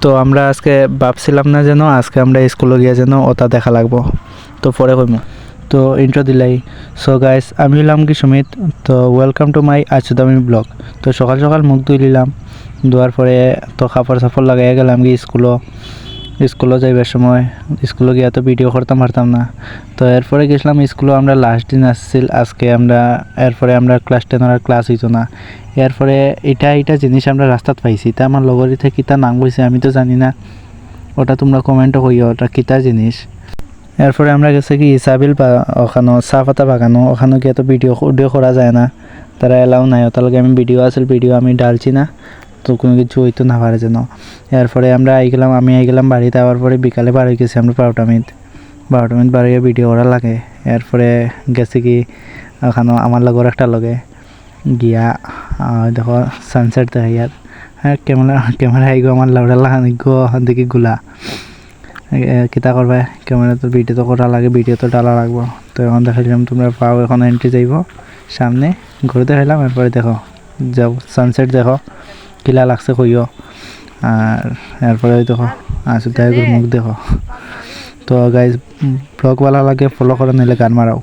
তো আমরা আজকে ভাবছিলাম না যেন আজকে আমরা স্কুলে গিয়ে যেন ওটা দেখা লাগবো, তো পরে কইমু। তো ইন্ট্রো দিলাই। সো গাইস, আমি হলাম কি সুমিত। তো ওয়েলকাম টু মাই আচুদামি ব্লগ। তো সকাল সকাল মুখ ধুই নিলাম, ধোয়ার পরে তো কাপড় সাপড় লাগাই গেলাম কি স্কুলে যাইবার সময়। স্কুলে গিয়ে তো ভিডিও করতাম পারতাম না, তো এরপরে গেছিলাম স্কুলে। আমরা লাস্ট দিন আসছিল আজকে আমরা, এরপরে আমরা ক্লাস 10 আর ক্লাস হইতো না। এরপরে এটা জিনিস আমরা রাস্তাত পাইছি, তা আমার লগরই থেকে কিতা নাম কইছে আমি তো জানি না, ওটা তোমরা কমেন্টও কইও ওটা কিতা জিনিস। এরপরে আমরা গেছি কি ইসাবিল বা ওখানো চা পাতা বাগানো, ওখানে গিয়ে তো ভিডিও করা যায় না, তারা এলাও নাই। ওটার লগে আমি ভিডিও আমি ডালছি না, তো কোনো কিছু হইতো না পারে যেন। এরপরে আমি আই গেলাম বাড়িতে। আবার পরে বিকালে বার হয়ে গেছি আমরা 12টা মিনিট বার হয়ে ভিডিও করা লাগে। এরপরে গেছি কি ওখানে আমার লগর একটা লগে গিয়া দেখো সানসেট দেখাই। আর হ্যাঁ, ক্যামেরা আইগো আমার লাউড়া লাগানি গো দেখি গুলা কিতা করবে। ক্যামেরা তো ভিডিও তো করা লাগে, ভিডিও তো ডালা লাগবো। তো এখন দেখাইলাম তোমরা পাও, এখন এন্ট্রি যাইব সামনে ঘুরে দেখাইলাম। এরপরে দেখো যাও সানসেট দেখো কিলা লাগছে কইও। আর এরপরে দেখো আসুদাইগুর মুখ দেখো। তো গাইজ ব্লগ ভালো লাগে ফলো করে নিলে গান মারাও।